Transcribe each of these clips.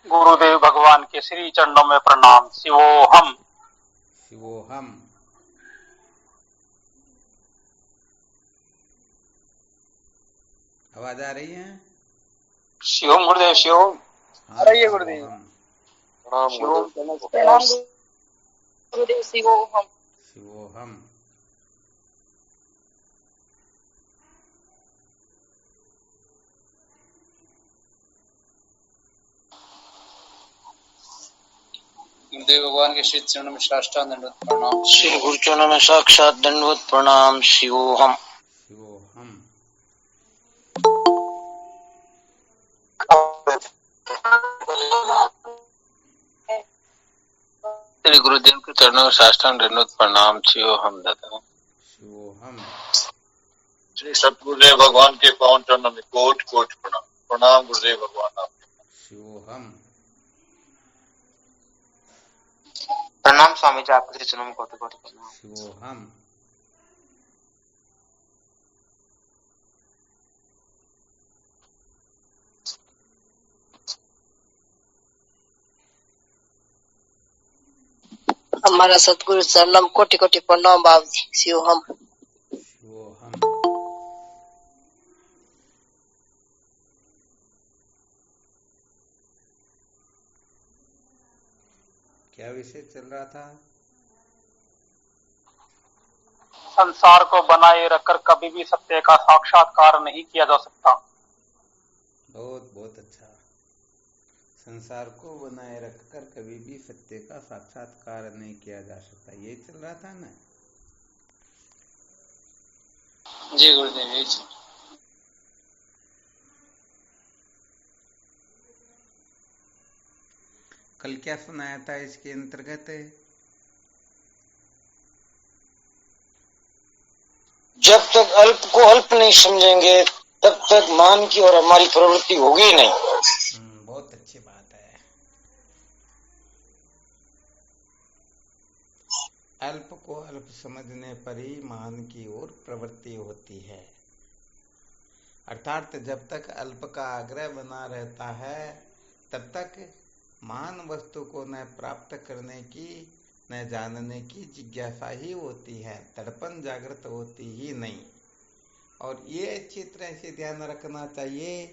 गुरुदेव भगवान के श्री चरणों में प्रणाम। शिवोहम। शिवोहम। आवाज आ रही है? शिवम गुरुदेव, शिवम आ रही है गुरुदेव। शिवोहम। प्रणाम गुरुदेव। शिवोहम। शिवोहम। गुरुदेव भगवान के श्री चरणों में साष्टांग दंडवत प्रणाम। श्री गुरु चरणों में साक्षात दंडवत प्रणाम। शिवोहम। शिवोहम। श्री गुरुदेव के चरणों में साष्टांग दंडवत प्रणाम। शिवोहम दाता। शिवोहम। श्री सतगुरुदेव भगवान के पावन चरणों में कोट कोट प्रणाम। प्रणाम गुरुदेव भगवान आपके। शिवोहम। प्रणाम स्वामी जी, आपके चरणों में कोटि कोटि प्रणाम। शिवोहम। हमारा सतगुरु चरणम कोटि कोटि प्रणाम बाबू जी। शिवोहम। शिवोहम। क्या विषय चल रहा था? संसार को बनाए रखकर कभी भी सत्य का साक्षात्कार नहीं किया जा सकता। बहुत बहुत अच्छा। संसार को बनाए रखकर कभी भी सत्य का साक्षात्कार नहीं किया जा सकता, ये चल रहा था ना? जी गुरुदेव, यही चल। कल क्या सुनाया था इसके अंतर्गत? जब तक अल्प को अल्प नहीं समझेंगे तब तक मान की और हमारी प्रवृत्ति होगी नहीं। बहुत अच्छी बात है। अल्प को अल्प समझने पर ही मान की ओर प्रवृत्ति होती है। अर्थात जब तक अल्प का आग्रह बना रहता है तब तक महान वस्तु को न प्राप्त करने की न जानने की जिज्ञासा ही होती है, तड़पन जागृत होती ही नहीं। और ये अच्छी तरह से ध्यान रखना चाहिए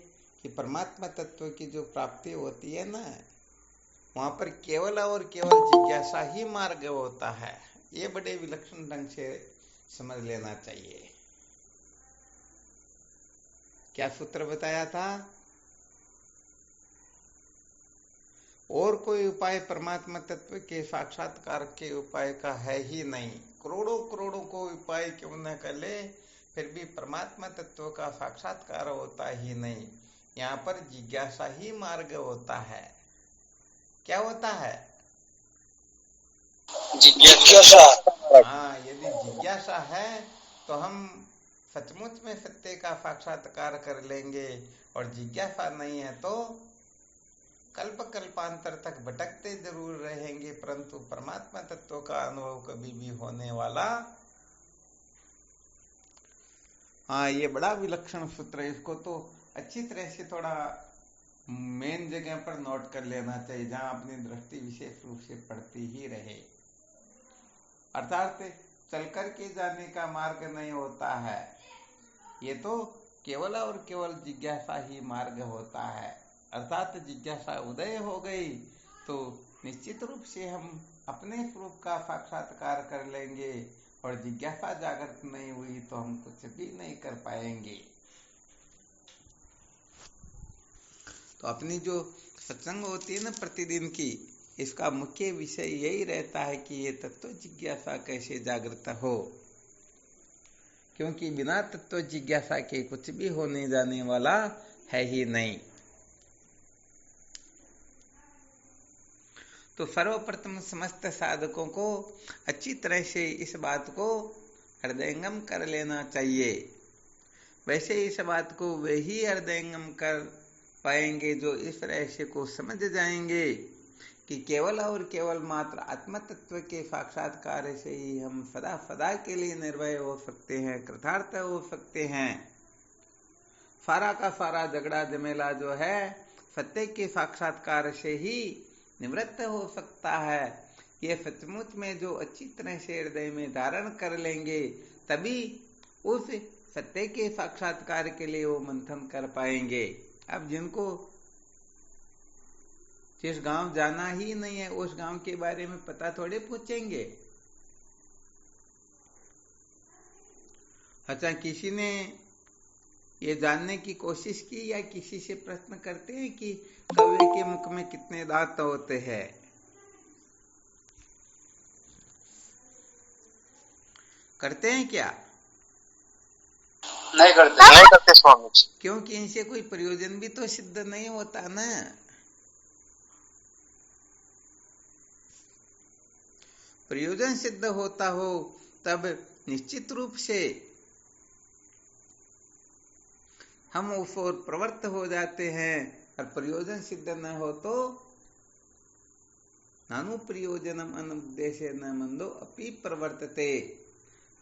कि परमात्मा तत्व की जो प्राप्ति होती है ना, वहां पर केवल और केवल जिज्ञासा ही मार्ग होता है। ये बड़े विलक्षण ढंग से समझ लेना चाहिए। क्या सूत्र बताया था? और कोई उपाय परमात्मा तत्व के साक्षात्कार के उपाय का है ही नहीं। करोड़ों करोड़ों को उपाय क्यों न कर ले, फिर भी परमात्मा तत्व का साक्षात्कार होता ही नहीं। यहाँ पर जिज्ञासा ही मार्ग होता है। क्या होता है? जिज्ञासा। हाँ, यदि जिज्ञासा है तो हम सचमुच में सत्य का साक्षात्कार कर लेंगे, और जिज्ञासा नहीं है तो कल्प कल्पांतर तक भटकते जरूर रहेंगे, परंतु परमात्मा तत्व का अनुभव कभी भी होने वाला। हाँ, ये बड़ा विलक्षण सूत्र है। इसको तो अच्छी तरह से थोड़ा मेन जगह पर नोट कर लेना चाहिए, जहां अपनी दृष्टि विशेष रूप से पड़ती ही रहे। अर्थात चल कर के जाने का मार्ग नहीं होता है, ये तो केवल और केवल जिज्ञासा ही मार्ग होता है। अर्थात जिज्ञासा उदय हो गई तो निश्चित रूप से हम अपने स्वरूप का साक्षात्कार कर लेंगे, और जिज्ञासा जागृत नहीं हुई तो हम कुछ भी नहीं कर पाएंगे। तो अपनी जो सत्संग होती है ना प्रतिदिन की, इसका मुख्य विषय यही रहता है कि ये तत्व जिज्ञासा कैसे जागृत हो, क्योंकि बिना तत्व जिज्ञासा के कुछ भी होने जाने वाला है ही नहीं। तो सर्वप्रथम समस्त साधकों को अच्छी तरह से इस बात को हृदयंगम कर लेना चाहिए। वैसे इस बात को वे ही हृदयंगम कर पाएंगे जो इस रहस्य को समझ जाएंगे कि केवल और केवल मात्र आत्म तत्व के साक्षात्कार से ही हम सदा सदा के लिए निर्भय हो सकते हैं, कृतार्थ हो सकते हैं। सारा का सारा झगड़ा झमेला जो है सत्य के साक्षात्कार से ही निवृत्त हो सकता है। ये सचमुच में जो अच्छी तरह से हृदय में धारण कर लेंगे तभी उस सत्य के साक्षात्कार के लिए वो मंथन कर पाएंगे। अब जिनको जिस गांव जाना ही नहीं है उस गांव के बारे में पता थोड़े पूछेंगे। अच्छा, किसी ने ये जानने की कोशिश की या किसी से प्रश्न करते हैं कि कौवे के मुख में कितने दांत होते हैं? करते हैं क्या? नहीं करते स्वामी जी। क्योंकि इनसे कोई प्रयोजन भी तो सिद्ध नहीं होता ना। प्रयोजन सिद्ध होता हो तब निश्चित रूप से हम उस ओर प्रवृत्त हो जाते हैं, और प्रयोजन सिद्ध न हो तो नानु प्रयोजनम अनुद्देश्य न मंदो अपि प्रवर्तते।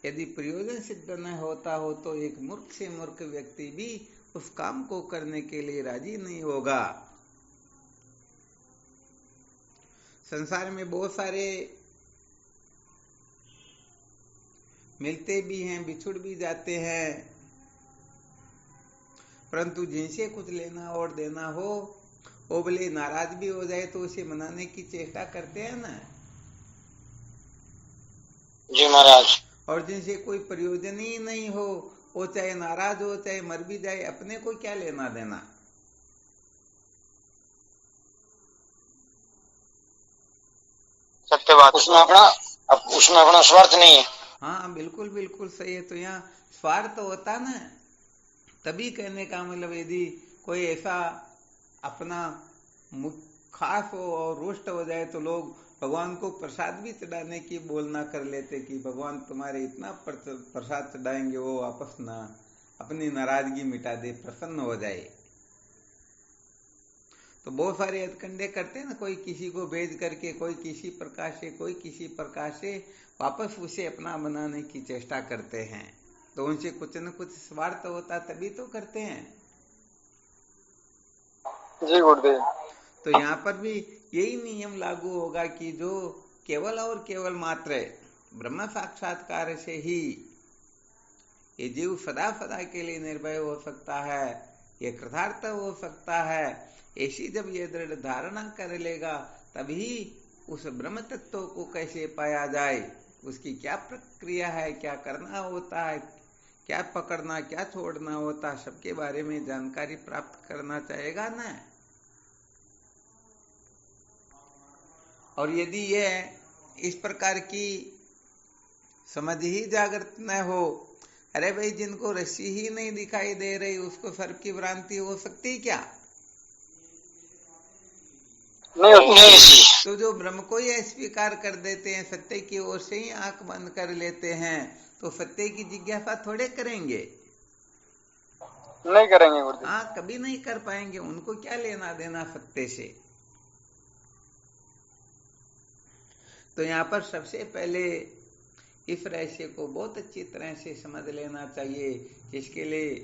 यदि प्रयोजन सिद्ध न होता हो तो एक मूर्ख से मूर्ख व्यक्ति भी उस काम को करने के लिए राजी नहीं होगा। संसार में बहुत सारे मिलते भी हैं, बिछुड़ भी जाते हैं, परंतु जिनसे कुछ लेना और देना हो वो भले नाराज भी हो जाए तो उसे मनाने की चेष्टा करते हैं ना जी महाराज। और जिनसे कोई प्रयोजन ही नहीं हो वो चाहे नाराज हो चाहे मर भी जाए, अपने को क्या लेना देना। सत्य बात। उसमें अपना स्वार्थ नहीं है। हाँ बिल्कुल बिल्कुल सही है। तो यहाँ स्वार्थ होता ना, तभी कहने का मतलब यदि कोई ऐसा अपना खास हो और रुष्ट हो जाए तो लोग भगवान को प्रसाद भी चढ़ाने की बोलना कर लेते कि भगवान तुम्हारे इतना प्रसाद चढ़ाएंगे वो वापस ना अपनी नाराजगी मिटा दे, प्रसन्न हो जाए। तो बहुत सारे हथकंडे करते हैं ना, कोई किसी को भेज करके, कोई किसी प्रकार से, कोई किसी प्रकार से वापस उसे अपना बनाने की चेष्टा करते हैं। तो उनसे कुछ न कुछ स्वार्थ होता तभी तो करते हैं। जी गुरुदेव। तो यहाँ पर भी यही नियम लागू होगा कि जो केवल और केवल मात्र ब्रह्म साक्षात्कार से ही ये जीव सदा सदा के लिए निर्भय हो सकता है, ये कृतार्थ हो सकता है। ऐसी जब ये दृढ़ धारणा कर लेगा तभी उस ब्रह्म तत्व को कैसे पाया जाए, उसकी क्या प्रक्रिया है, क्या करना होता है, क्या पकड़ना क्या छोड़ना होता, सबके बारे में जानकारी प्राप्त करना चाहेगा ना। और यदि ये इस प्रकार की समझ ही जागृत न हो, अरे भाई जिनको रस्सी ही नहीं दिखाई दे रही उसको सर्प की भ्रांति हो सकती क्या? नहीं जी। तो जो ब्रह्म को ही अस्वीकार कर देते हैं, सत्य की ओर से ही आंख बंद कर लेते हैं, तो सत्य की जिज्ञासा थोड़े करेंगे? नहीं करेंगे गुरुदेव। हाँ, कभी नहीं कर पाएंगे। उनको क्या लेना देना सत्य से। तो यहाँ पर सबसे पहले इस रहस्य को बहुत अच्छी तरह से समझ लेना चाहिए, जिसके लिए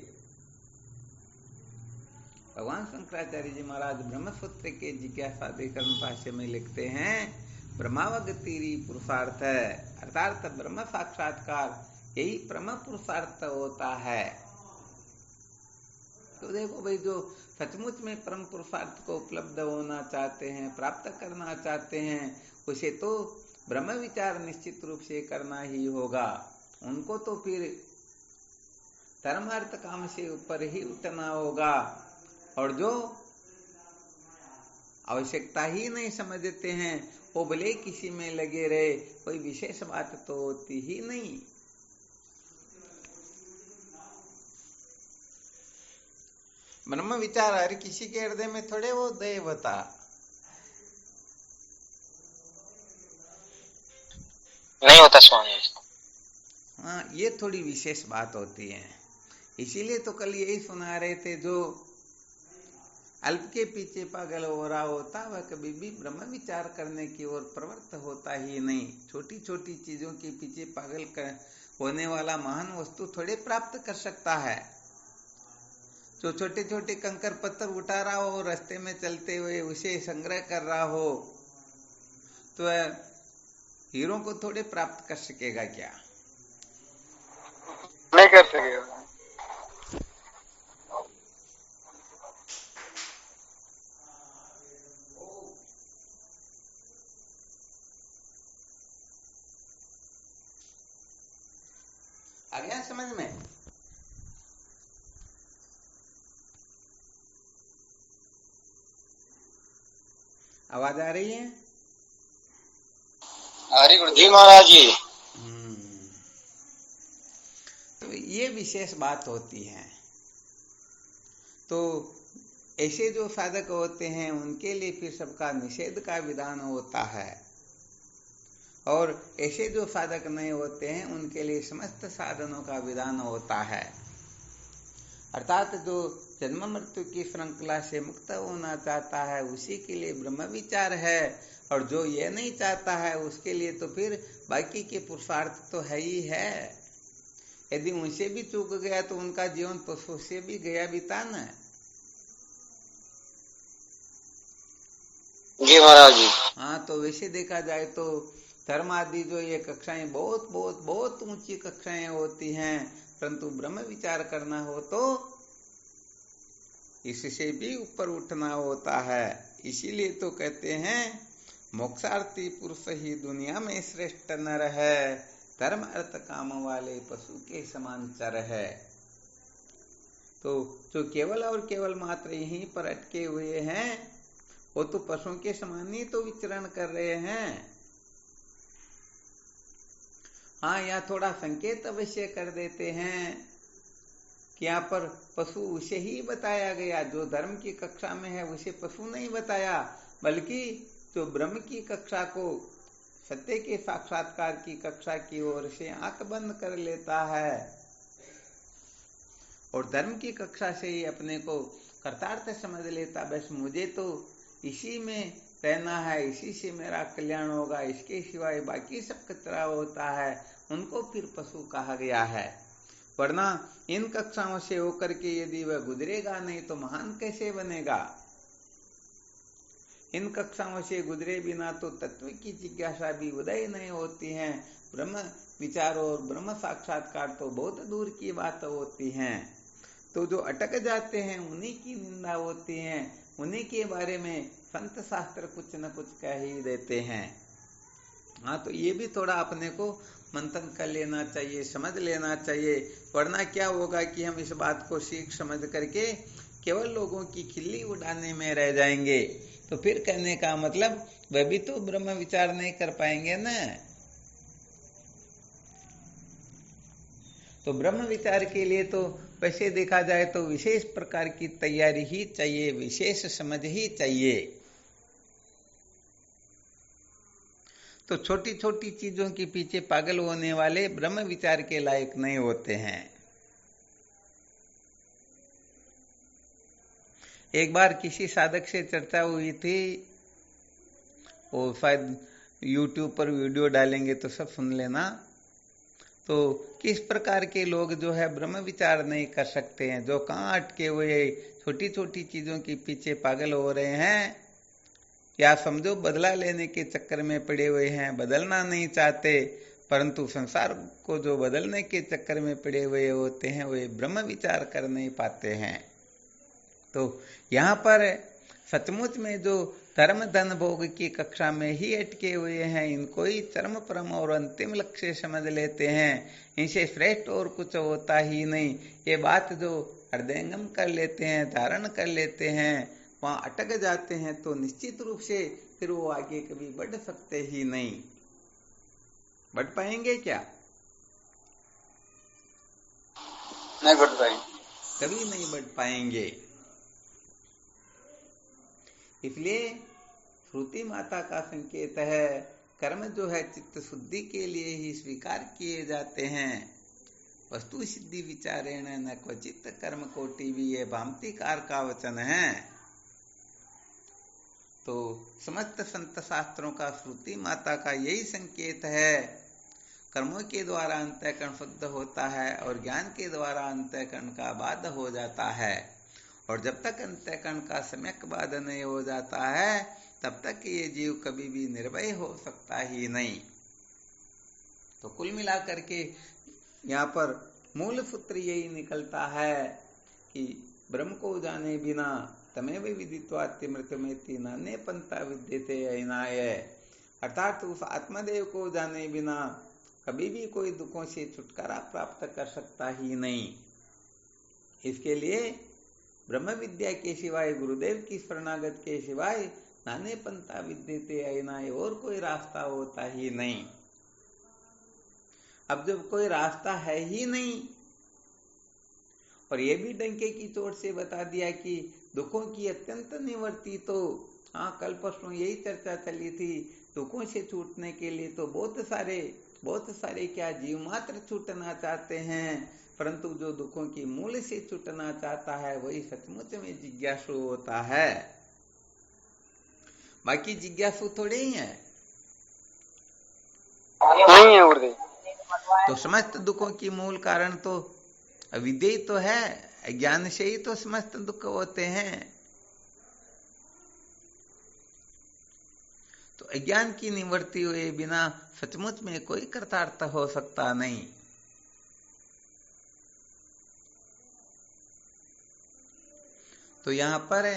भगवान शंकराचार्य जी महाराज ब्रह्मसूत्र के जिज्ञासा अधिकरण भाष्य में लिखते हैं, ब्रह्मावगतिरी पुरुषार्थ, अर्थात ब्रह्म साक्षात्कार यही परम पुरुषार्थ होता है। तो देखो भाई, जो सचमुच में परम पुरुषार्थ को उपलब्ध होना चाहते हैं, प्राप्त करना चाहते हैं, उसे तो ब्रह्म विचार निश्चित रूप से करना ही होगा। उनको तो फिर धर्म अर्थ काम से ऊपर ही उठना होगा। और जो आवश्यकता ही नहीं समझते हैं वो भले किसी में लगे रहे, कोई विशेष बात तो होती ही नहीं। ब्रह्म विचार हर किसी के हृदय में थोड़े वो देवता। नहीं होता स्वामी। हाँ, ये थोड़ी विशेष बात होती है। इसीलिए तो कल यही सुना रहे थे, जो अल्प के पीछे पागल हो रहा होता वह कभी भी ब्रह्म विचार करने की ओर प्रवृत्त होता ही नहीं। छोटी छोटी चीजों के पीछे पागल होने वाला महान वस्तु थोड़े प्राप्त कर सकता है। जो छोटे छोटे कंकर पत्थर उठा रहा हो रास्ते में चलते हुए उसे संग्रह कर रहा हो, तो हीरो को थोड़े प्राप्त कर सकेगा क्या? नहीं कर सकेगा। आ गया समझ में? आवाज आ रही है? आ रही गुरुदेव जी महाराज जी। तो ये विशेष बात होती है। तो ऐसे जो साधक होते हैं उनके लिए फिर सबका निषेध का विधान होता है, और ऐसे जो साधक नहीं होते हैं उनके लिए समस्त साधनों का विधान होता है। अर्थात जो जन्म मृत्यु की श्रृंखला से मुक्त होना चाहता है उसी के लिए ब्रह्म विचार है, और जो ये नहीं चाहता है उसके लिए तो फिर बाकी के पुरुषार्थ तो है ही है। यदि उनसे भी चूक गया तो उनका जीवन पशु से भी गया बीता न। जी महाराज जी। हाँ, तो वैसे देखा जाए तो धर्म आदि जो ये कक्षाएं बहुत बहुत बहुत ऊंची कक्षाएं होती हैं, परंतु ब्रह्म विचार करना हो तो इससे भी ऊपर उठना होता है। इसीलिए तो कहते हैं मोक्षार्थी पुरुष ही दुनिया में श्रेष्ठ नर है, धर्म अर्थ काम वाले पशु के समान चर है। तो जो केवल और केवल मात्र यहीं पर अटके हुए हैं वो तो पशुओं के समान ही तो विचरण कर रहे हैं। हाँ, यहाँ थोड़ा संकेत अवश्य कर देते हैं कि यहाँ पर पशु उसे ही बताया गया, जो धर्म की कक्षा में है उसे पशु नहीं बताया, बल्कि जो ब्रह्म की कक्षा को सत्य के साक्षात्कार की कक्षा की ओर से आंख बंद कर लेता है और धर्म की कक्षा से ही अपने को कर्तार्थ समझ लेता, बस मुझे तो इसी में रहना है, इसी से मेरा कल्याण होगा, इसके सिवाय बाकी सब कचरा होता है, उनको फिर पशु कहा गया है। वरना इन कक्षाओं से होकर के यदि वह गुजरेगा नहीं तो महान कैसे बनेगा? इन कक्षाओं से गुजरे बिना तो तत्व की जिज्ञासा भी उदय नहीं होती है। ब्रह्म विचार और ब्रह्म साक्षात्कार तो बहुत दूर की बात होती है। तो जो अटक जाते हैं उन्हीं की निंदा होती है, उन्हीं के बारे में संत शास्त्र कुछ न कुछ कह ही देते हैं। हाँ, तो ये भी थोड़ा अपने को मंथन कर लेना चाहिए, समझ लेना चाहिए, वरना क्या होगा कि हम इस बात को सीख समझ करके केवल लोगों की खिल्ली उड़ाने में रह जाएंगे। तो फिर कहने का मतलब वह भी तो ब्रह्म विचार नहीं कर पाएंगे ना। तो ब्रह्म विचार के लिए तो वैसे देखा जाए तो विशेष प्रकार की तैयारी ही चाहिए, विशेष समझ ही चाहिए। तो छोटी छोटी चीजों के पीछे पागल होने वाले ब्रह्म विचार के लायक नहीं होते हैं। एक बार किसी साधक से चर्चा हुई थी, वो शायद YouTube पर वीडियो डालेंगे तो सब सुन लेना। तो किस प्रकार के लोग जो है ब्रह्म विचार नहीं कर सकते हैं, जो कहाँ अटके हुए छोटी छोटी चीजों के पीछे पागल हो रहे हैं, या समझो बदला लेने के चक्कर में पड़े हुए हैं, बदलना नहीं चाहते, परंतु संसार को जो बदलने के चक्कर में पड़े हुए होते हैं वे ब्रह्म विचार कर नहीं पाते हैं। तो यहाँ पर सचमुच में जो धर्म धन भोग की कक्षा में ही अटके हुए हैं, इनको ही चरम परम और अंतिम लक्ष्य समझ लेते हैं, इनसे श्रेष्ठ और कुछ होता ही नहीं, ये बात जो हृदयंगम कर लेते हैं, धारण कर लेते हैं, वहां अटक जाते हैं, तो निश्चित रूप से फिर वो आगे कभी बढ़ सकते ही नहीं। बढ़ पाएंगे क्या? नहीं बढ़ पाएंगे, कभी नहीं बढ़ पाएंगे। इसलिए श्रुति माता का संकेत है, कर्म जो है चित्त शुद्धि के लिए ही स्वीकार किए जाते हैं। वस्तु सिद्धि विचारेण न क्वचित कर्म कोटि भी, ये भामतीकार का वचन है। तो समस्त संत शास्त्रों का श्रुति माता का यही संकेत है, कर्मों के द्वारा अंतःकरण शुद्ध होता है और ज्ञान के द्वारा अंतःकरण का बाध हो जाता है। और जब तक अंतःकरण का सम्यक बाध नहीं हो जाता है तब तक ये जीव कभी भी निर्भय हो सकता ही नहीं। तो कुल मिलाकर के यहाँ पर मूल सूत्र यही निकलता है कि ब्रह्म को जाने बिना तमेव विदित्वात्ति मृत्युमेति नान्य पंथा विद्यते अयनाय, अर्थात उस आत्मदेव को जाने बिना कभी भी कोई दुखों से छुटकारा प्राप्त कर सकता ही नहीं। इसके लिए ब्रह्म विद्या के सिवाय, गुरुदेव की शरणागत के सिवाय नाने पंथा विद्यते अयनाय, और कोई रास्ता होता ही नहीं। अब जब कोई रास्ता है ही नहीं, और ये भी डंके की चोट से बता दिया कि दुखों की अत्यंत निवृत्ति, तो हाँ, कल परसों यही चर्चा चली थी, दुखों से छूटने के लिए तो बहुत सारे क्या जीव मात्र छूटना चाहते हैं, परंतु जो दुखों की मूल से छूटना चाहता है वही सचमुच में जिज्ञासु होता है। बाकी जिज्ञासु थोड़े ही है, नहीं है गुरुदेव। तो समस्त दुखों की मूल कारण तो अविद्या तो है, अज्ञान से ही तो समस्त दुख होते हैं। तो अज्ञान की निवृत्ति हुए बिना सचमुच में कोई कृतार्थ हो सकता नहीं। तो यहाँ पर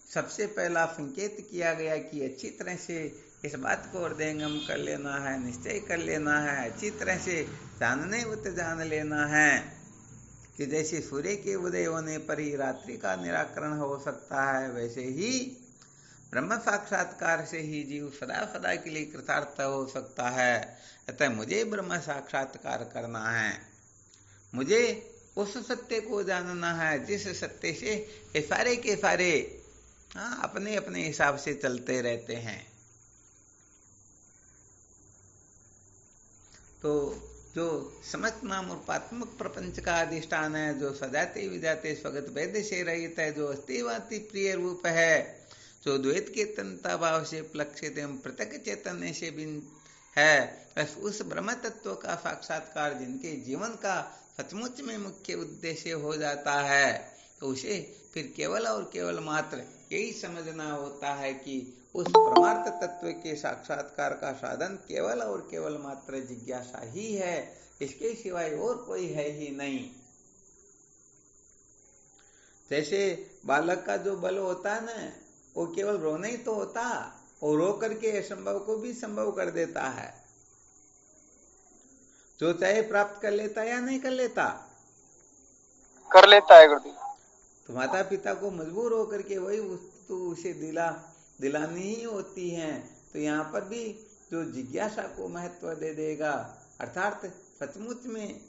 सबसे पहला संकेत किया गया कि अच्छी तरह से इस बात को हृदयंगम कर लेना है, निश्चय कर लेना है, अच्छी तरह से जानने वत जान लेना है कि जैसे सूर्य के उदय होने पर ही रात्रि का निराकरण हो सकता है, वैसे ही ब्रह्म साक्षात्कार से ही जीव सदा सदा के लिए कृतार्थ हो सकता है। अतः मुझे ब्रह्म साक्षात्कार करना है, मुझे उस सत्य को जानना है जिस सत्य से ये सारे के सारे अपने अपने हिसाब से चलते रहते हैं। तो जो समस्त नाम रूपात्मक प्रपंच का अधिष्ठान है, जो सजाते विजाते स्वगत भेद से रहित है, जो अस्तिवाति प्रिय रूप है, जो द्वैत के तन्ता भाव से प्लक्षित एवं पृथक चैतन्य से भिन्न है, बस उस ब्रह्म तत्व का साक्षात्कार जिनके जीवन का सचमुच में मुख्य उद्देश्य हो जाता है, तो उसे फिर केवल और केवल मात्र यही समझना होता है कि उस परमार्थ तत्व के साक्षात्कार का साधन केवल और केवल मात्र जिज्ञासा ही है, इसके सिवाय और कोई है ही नहीं। जैसे बालक का जो बल होता है ना, वो केवल रोना ही तो होता, और रो करके असंभव को भी संभव कर देता है। जो चाहे प्राप्त कर लेता या नहीं कर लेता, कर लेता है गुरुदेव। तो माता पिता को मजबूर होकर के वही वस्तु उसे दिलानी ही होती है। तो यहाँ पर भी जो जिज्ञासा को महत्व दे देगा, अर्थात सचमुच में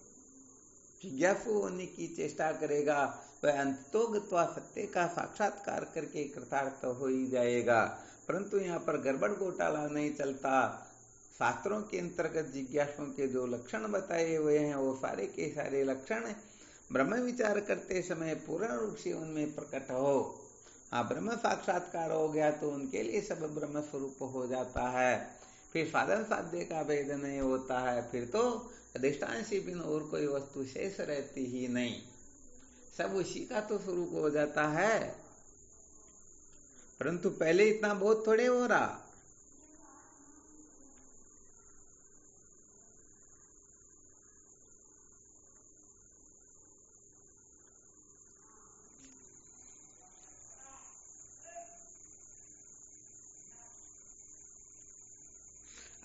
जिज्ञासु होने की चेष्टा करेगा, वह अंततोगत्वा सत्य का साक्षात्कार करके कृतार्थ हो ही जाएगा। परंतु यहाँ पर गड़बड़ घोटाला नहीं चलता। शास्त्रों के अंतर्गत जिज्ञासुओं के जो लक्षण बताए हुए हैं, वो सारे के सारे लक्षण ब्रह्म विचार करते समय पूर्ण रूप से उनमें प्रकट हो। हाँ, ब्रह्म साक्षात्कार हो गया तो उनके लिए सब ब्रह्म स्वरूप हो जाता है, फिर साधन साध्य का भेद नहीं होता है, फिर तो अधिष्ठान से बिन और कोई वस्तु शेष रहती ही नहीं, सब उसी का तो स्वरूप हो जाता है। परंतु पहले इतना बहुत थोड़े हो रहा।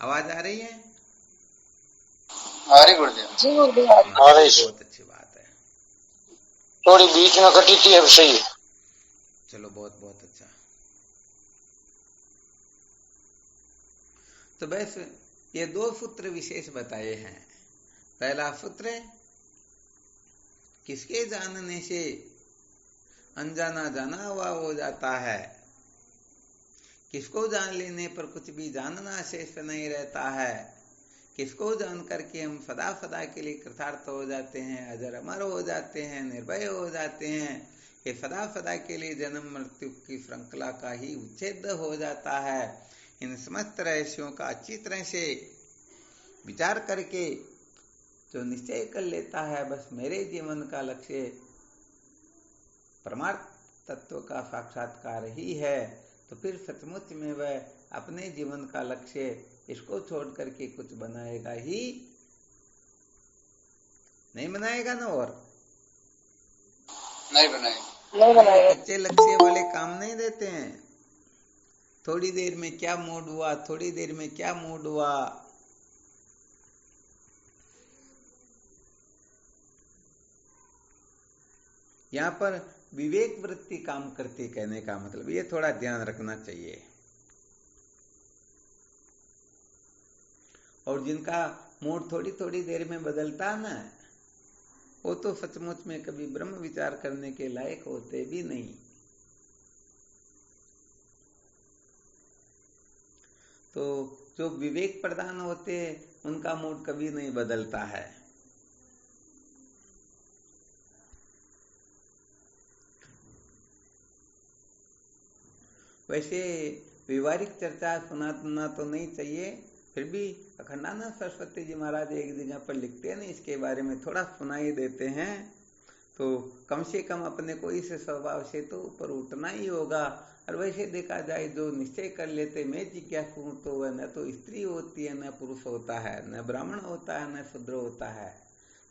आवाज आ रही है? आ रही गुरुदेव जी गुरुदेव। बहुत अच्छी बात है। थोड़ी बीच में कटी थी, अब सही है। चलो, बहुत बहुत अच्छा। तो बस ये दो सूत्र विशेष बताए हैं। पहला सूत्र, किसके जानने से अनजाना जाना हुआ हो जाता है, किसको जान लेने पर कुछ भी जानना शेष नहीं रहता है, किसको जान करके हम सदा सदा के लिए कृतार्थ हो जाते हैं, अजर अमर हो जाते हैं, निर्भय हो जाते हैं। ये सदा सदा के लिए जन्म मृत्यु की श्रृंखला का ही उच्छेद हो जाता है। इन समस्त रहस्यों का अच्छी तरह से विचार करके जो निश्चय कर लेता है, बस मेरे जीवन का लक्ष्य परमार्थ तत्व का साक्षात्कार ही है, तो फिर सचमुच में वह अपने जीवन का लक्ष्य इसको छोड़ करके कुछ बनाएगा ही नहीं, बनाएगा ना? और नहीं बनाएगा। कच्चे लक्ष्य वाले काम नहीं देते हैं। थोड़ी देर में क्या मूड हुआ, थोड़ी देर में क्या मूड हुआ, यहाँ पर विवेक वृत्ति काम करती, कहने का मतलब ये थोड़ा ध्यान रखना चाहिए। और जिनका मूड थोड़ी थोड़ी देर में बदलता ना, वो तो सचमुच में कभी ब्रह्म विचार करने के लायक होते भी नहीं। तो जो विवेक प्रदान होते उनका मूड कभी नहीं बदलता है। वैसे व्यवहारिक चर्चा सुना तो नहीं चाहिए, फिर भी अखंडानंद सरस्वती जी महाराज एक जगह पर लिखते हैं ना, इसके बारे में थोड़ा सुनाई देते हैं। तो कम से कम अपने को इस स्वभाव से तो ऊपर उठना ही होगा। और वैसे देखा जाए, जो निश्चय कर लेते मैं जिज्ञासु हूं, तो वह न तो स्त्री होती है, न पुरुष होता है, न ब्राह्मण होता है, न शूद्र होता है,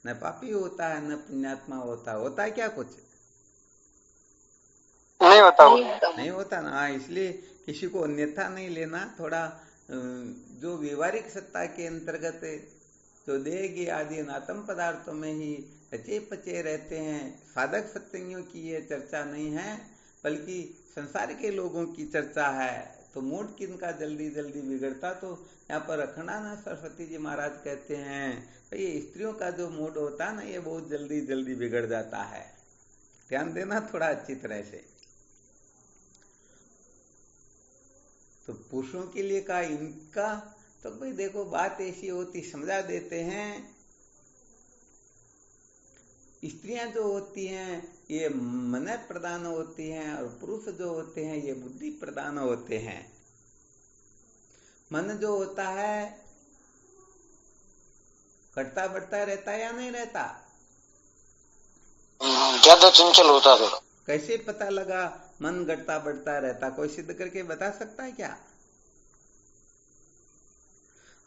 न पापी होता है, न पुण्यात्मा होता है क्या? कुछ नहीं होता ना। हाँ, इसलिए किसी को अन्यथा नहीं लेना। थोड़ा जो व्यवहारिक सत्ता के अंतर्गत जो देह आदि अनात्म पदार्थों में ही रचे पचे रहते हैं, साधक सत्संगियों की ये चर्चा नहीं है, बल्कि संसार के लोगों की चर्चा है। तो मूड किनका जल्दी जल्दी बिगड़ता, तो यहाँ पर अखंडानंद सरस्वती जी महाराज कहते हैं ये स्त्रियों का जो मूड होता है ना, ये बहुत जल्दी जल्दी बिगड़ जाता है। ध्यान देना थोड़ा अच्छी तरह से। तो पुरुषों के लिए कहा इनका, तो भाई देखो बात ऐसी होती, समझा देते हैं, स्त्रियां जो होती हैं ये मन प्रधान होती हैं, और पुरुष जो होते हैं ये बुद्धि प्रधान होते हैं। मन जो होता है घटता बढ़ता रहता है या नहीं रहता? ज्यादा चंचल होता है। कैसे पता लगा मन घटता बढ़ता रहता? कोई सिद्ध करके बता सकता है क्या?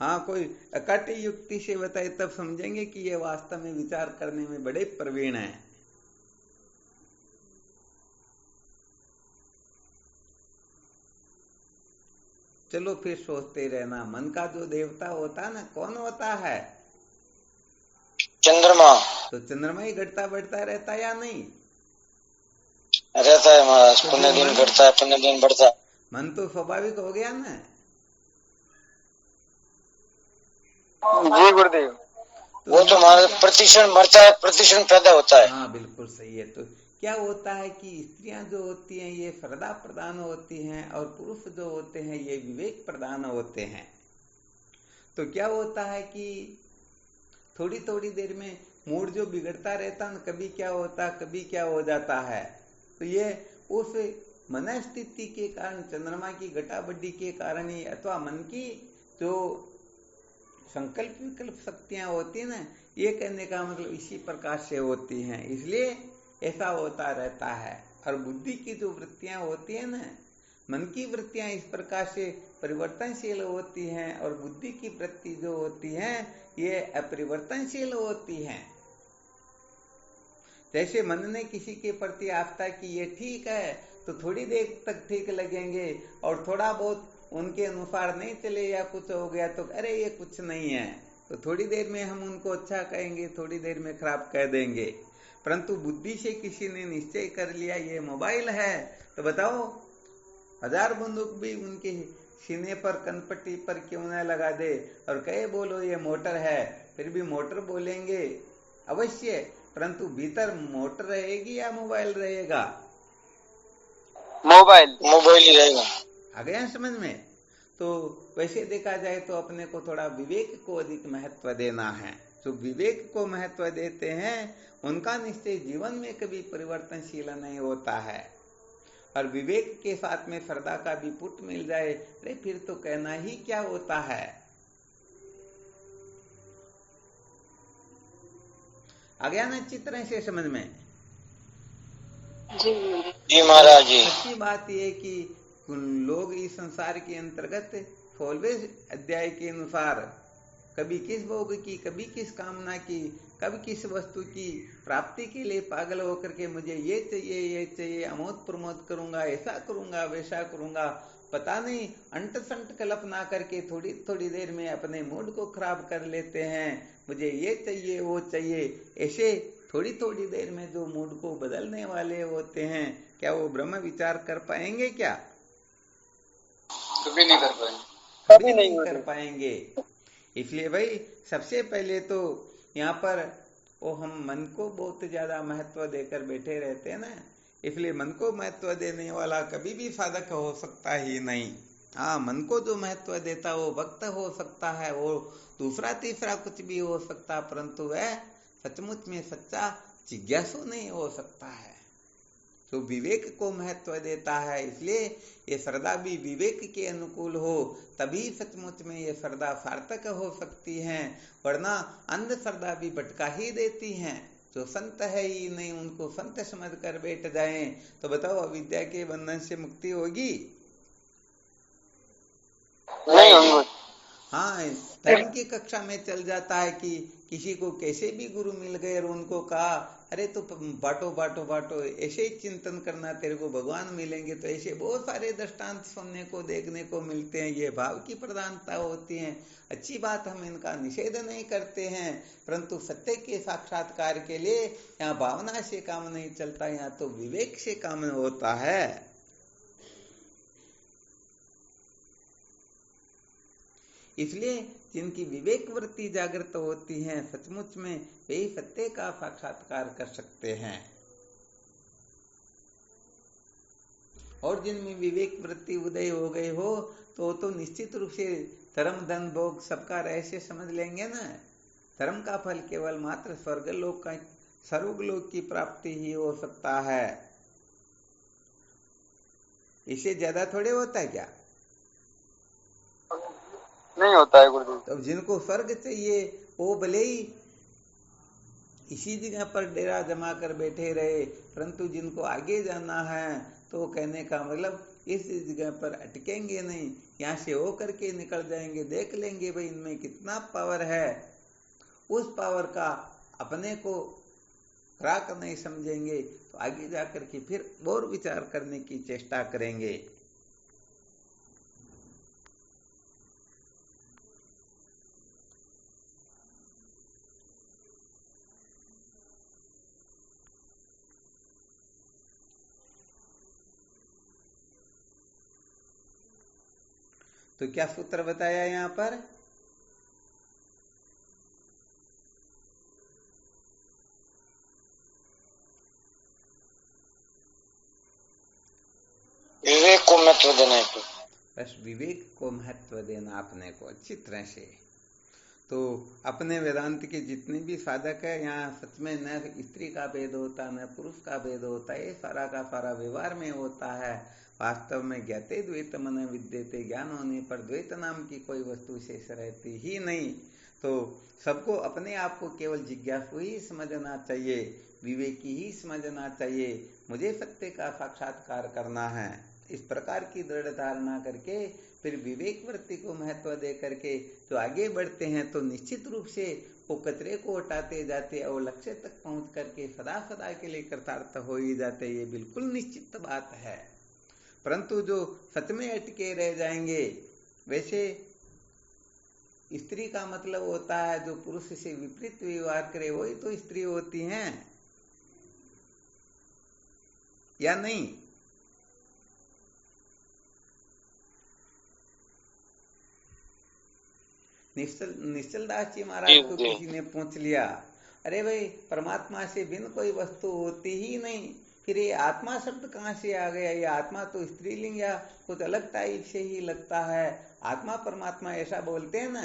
हाँ, कोई अकट युक्ति से बताए तब समझेंगे कि ये वास्तव में विचार करने में बड़े प्रवीण हैं। चलो फिर सोचते रहना, मन का जो देवता होता है ना, कौन होता है? चंद्रमा। तो चंद्रमा ही घटता बढ़ता रहता या नहीं रहता है महाराज? पुण्य दिन घटता है, पुण्य दिन बढ़ता है। मन तो स्वाभाविक हो गया ना जी गुरुदेव। तो वो तो महाराज प्रतिक्षण मरता है, प्रतिक्षण पैदा होता है। हाँ बिल्कुल सही है। तो क्या होता है कि स्त्रियां जो होती हैं ये श्रद्धा प्रधान होती हैं, और पुरुष जो होते हैं ये विवेक प्रधान होते हैं। तो क्या होता है कि थोड़ी थोड़ी देर में मूड जो बिगड़ता रहता ना, कभी क्या होता कभी क्या हो जाता है, तो ये उस मनस्थिति के कारण, चंद्रमा की घटाबड्डी के कारण ही, अथवा मन की जो संकल्प विकल्प शक्तियां होती है ना, ये कहने का मतलब इसी प्रकार से होती हैं, इसलिए ऐसा होता रहता है। और बुद्धि की जो वृत्तियां होती है ना, मन की वृत्तियां इस प्रकार से परिवर्तनशील होती हैं, और बुद्धि की वृत्ति जो होती है ये अपरिवर्तनशील होती हैं। जैसे मन ने किसी के प्रति आस्था की ये ठीक है, तो थोड़ी देर तक ठीक लगेंगे, और थोड़ा बहुत उनके अनुसार नहीं चले या कुछ हो गया तो अरे ये कुछ नहीं है, तो थोड़ी देर में हम उनको अच्छा कहेंगे, थोड़ी देर में खराब कह देंगे। परंतु बुद्धि से किसी ने निश्चय कर लिया ये मोबाइल है, तो बताओ 1000 बंदूक भी उनके सीने पर कनपट्टी पर क्यों न लगा दे और कहे बोलो ये मोटर है, फिर भी मोटर बोलेंगे अवश्य, परंतु भीतर मोटर रहेगी या मोबाइल रहेगा? मोबाइल ही रहेगा। आ गया समझ में? तो वैसे देखा जाए तो अपने को थोड़ा विवेक को अधिक महत्व देना है। जो विवेक को महत्व देते हैं उनका निश्चय जीवन में कभी परिवर्तनशील नहीं होता है। और विवेक के साथ में श्रद्धा का भी पुट मिल जाए, अरे फिर तो कहना ही क्या होता है। आ गया ना अच्छी तरह से समझ में? जी महाराज जी। अच्छी बात यह कि लोग इस संसार के अंतर्गत 16वें अध्याय के अनुसार कभी किस भोग की, कभी किस कामना की, कभी किस वस्तु की प्राप्ति के लिए पागल होकर के मुझे ये चाहिए, अमोद प्रमोद करूंगा, ऐसा करूंगा, वैसा करूंगा, पता नहीं अंट संट कल्पना करके थोड़ी थोड़ी देर में अपने मूड को खराब कर लेते हैं। मुझे ये चाहिए, वो चाहिए, ऐसे थोड़ी थोड़ी देर में जो मूड को बदलने वाले होते हैं, क्या वो ब्रह्म विचार कर पाएंगे? क्या कभी नहीं कर पाएंगे, कभी नहीं कर पाएंगे। इसलिए भाई सबसे पहले तो यहाँ पर वो हम मन को बहुत ज्यादा महत्व देकर बैठे रहते हैं ना, इसलिए मन को महत्व देने वाला कभी भी साधक हो सकता ही नहीं। हाँ, मन को जो महत्व देता वो भक्त हो सकता है, वो दूसरा तीसरा कुछ भी हो सकता, परंतु वह सचमुच में सच्चा जिज्ञासु नहीं हो सकता है। तो विवेक को महत्व देता है, इसलिए ये श्रद्धा भी विवेक के अनुकूल हो, तभी सचमुच में ये श्रद्धा सार्थक हो सकती है, वरना अंध श्रद्धा भी भटका ही देती हैं। जो संत है ही नहीं, उनको संत समझ कर बैठ जाए तो बताओ अविद्या के बंधन से मुक्ति होगी? नहीं होगी। हाँ, धर्म की कक्षा में चल जाता है कि किसी को कैसे भी गुरु मिल गए और उनको कहा अरे तो बांटो बांटो बांटो, ऐसे ही चिंतन करना, तेरे को भगवान मिलेंगे। तो ऐसे बहुत सारे दृष्टांत सुनने को देखने को मिलते हैं। ये भाव की प्रधानता होती है, अच्छी बात, हम इनका निषेध नहीं करते हैं, परंतु सत्य के साक्षात्कार के लिए यहाँ भावना से काम नहीं चलता, यहाँ तो विवेक से काम होता है। इसलिए जिनकी विवेक वृत्ति जागृत होती है, सचमुच में वे सत्य का साक्षात्कार कर सकते हैं। और जिनमें विवेक वृत्ति उदय हो गई हो तो निश्चित रूप से धर्म धन भोग सबका रहस्य समझ लेंगे ना। धर्म का फल केवल मात्र स्वर्गलोक की प्राप्ति ही हो सकता है, इससे ज्यादा थोड़े होता है क्या? नहीं होता है गुरुदेव। तो जिनको स्वर्ग चाहिए वो भले ही इसी जगह पर डेरा जमा कर बैठे रहे, परंतु जिनको आगे जाना है तो कहने का मतलब इस जगह पर अटकेंगे नहीं, यहाँ से हो करके निकल जाएंगे, देख लेंगे भाई इनमें कितना पावर है। उस पावर का अपने को राक नहीं समझेंगे तो आगे जाकर के फिर और विचार करने की चेष्टा करेंगे। तो क्या सूत्र बताया यहाँ पर? विवेक को महत्व देना है। बस विवेक को महत्व देना अपने को अच्छी तरह से। तो अपने वेदांत के जितने भी साधक है, यहाँ सच में न स्त्री का भेद होता, न पुरुष का भेद होता, ये सारा का सारा व्यवहार में होता है। वास्तव में ज्ञाते द्वैत मन विद्यते, ज्ञान होने पर द्वैत नाम की कोई वस्तु शेष रहती ही नहीं। तो सबको अपने आप को केवल जिज्ञासु ही समझना चाहिए, विवेकी ही समझना चाहिए, मुझे सत्य का साक्षात्कार करना है। इस प्रकार की दृढ़ धारणा करके फिर विवेक वृत्ति को महत्व दे करके जो आगे बढ़ते हैं तो निश्चित रूप से वो कचरे को हटाते जाते और लक्ष्य तक पहुंच करके सदा सदा के लिए कृतार्थ हो ही जाते, ये बिल्कुल निश्चित बात है। परंतु जो सच में अटके रह जाएंगे, वैसे स्त्री का मतलब होता है जो पुरुष से विपरीत व्यवहार करे, वही तो स्त्री होती हैं या नहीं? निश्चल दास जी महाराज को किसी ने पूछ लिया, अरे भाई परमात्मा से बिन कोई वस्तु होती ही नहीं, फिर ये आत्मा शब्द कहाँ से आ गया? ये आत्मा तो स्त्रीलिंग या कुछ अलग टाइप से ही लगता है, आत्मा परमात्मा ऐसा बोलते हैं ना।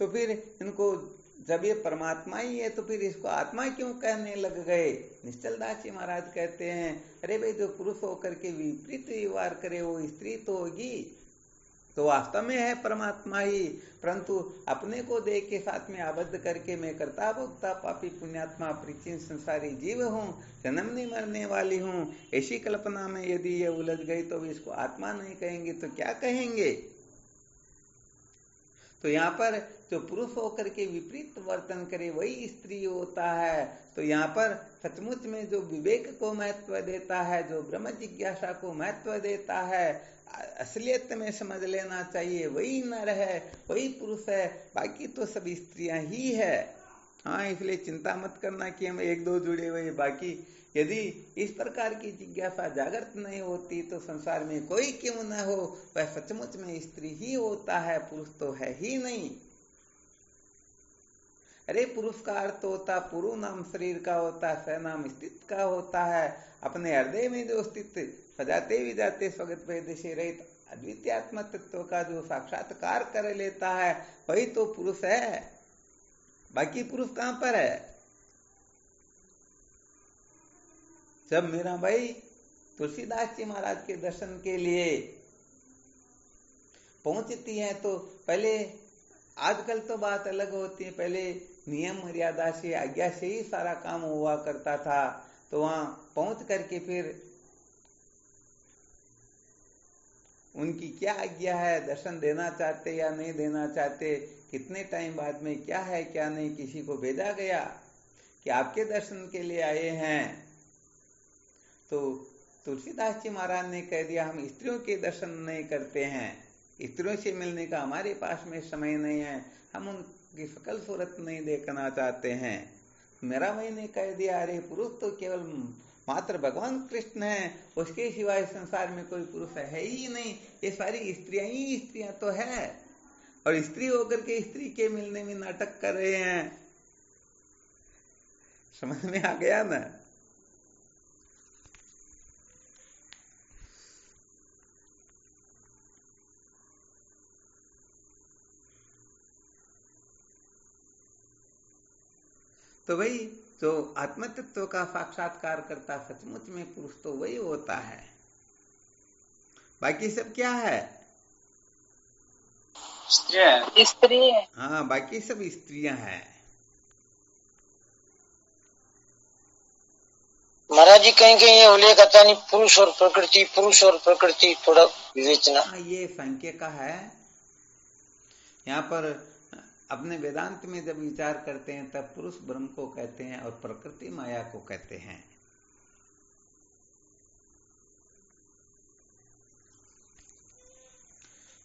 तो फिर इनको जब ये परमात्मा ही है तो फिर इसको आत्मा क्यों कहने लग गए? निश्चल दास जी महाराज कहते हैं, अरे भाई जो पुरुष होकर के विपरीत व्यवहार करे वो स्त्री तो होगी, तो वास्तव में है परमात्मा ही, परंतु अपने को देह के साथ में आबद्ध करके मैं कर्ता भोक्ता पापी पुण्यात्मा परिचिन संसारी जीव हूँ, जन्मने मरने वाली हूँ, ऐसी कल्पना में यदि ये उलझ गई तो इसको आत्मा नहीं कहेंगे तो क्या कहेंगे। तो यहाँ पर जो पुरुष होकर के विपरीत वर्तन करे वही स्त्री होता है। तो यहाँ पर सचमुच में जो विवेक को महत्व देता है, जो ब्रह्म जिज्ञासा को महत्व देता है, असलियत में समझ लेना चाहिए, वही नर है, वही पुरुष है, बाकी तो सब स्त्रियां ही है। हाँ, इसलिए चिंता मत करना कि हम एक दो जुड़े हुए, बाकी यदि इस प्रकार की जिज्ञासा जागृत नहीं होती तो संसार में कोई क्यों न हो, वह सचमुच में स्त्री ही होता है, पुरुष तो है ही नहीं। अरे पुरुष का अर्थ होता पुरु नाम शरीर का होता है, स नाम स्थित का होता है। अपने हृदय में जो स्थित सजाते विजाते स्वगत भेद से रहित अद्वितीय आत्म तत्व का जो साक्षात्कार कर लेता है वही तो पुरुष है, बाकी पुरुष कहां पर है। जब मेरा भाई तुलसीदास जी महाराज के दर्शन के लिए पहुंचती है तो पहले, आजकल तो बात अलग होती है, पहले नियम मर्यादा से आज्ञा से ही सारा काम हुआ करता था। तो वहां पहुंच करके फिर उनकी क्या आज्ञा है, दर्शन देना चाहते या नहीं देना चाहते, कितने टाइम बाद में क्या है क्या नहीं, किसी को भेजा गया कि आपके दर्शन के लिए आए हैं। तो तुलसीदास जी महाराज ने कह दिया हम स्त्रियों के दर्शन नहीं करते हैं, स्त्रियों से मिलने का हमारे पास में समय नहीं है, हम उनकी सकल सूरत नहीं देखना चाहते हैं। मेरा भाई ने कह दिया अरे पुरुष तो केवल मात्र भगवान कृष्ण है, उसके सिवाय संसार में कोई पुरुष है ही नहीं, ये सारी स्त्रियां ही स्त्रियां तो है, और स्त्री होकर के स्त्री के मिलने में नाटक कर रहे हैं। समझ में आ गया ना। तो वही जो आत्म तत्व का साक्षात्कार करता सचमुच में पुरुष तो वही होता है, बाकी सब क्या है, स्त्री है। हाँ, बाकी सब स्त्रियां हैं। महाराज जी कहीं कहीं ये उल्लेख आता नहीं पुरुष और प्रकृति, पुरुष और प्रकृति थोड़ा विवेचना। हाँ, ये सांख्य का है। यहाँ पर अपने वेदांत में जब विचार करते हैं तब पुरुष ब्रह्म को कहते हैं और प्रकृति माया को कहते हैं।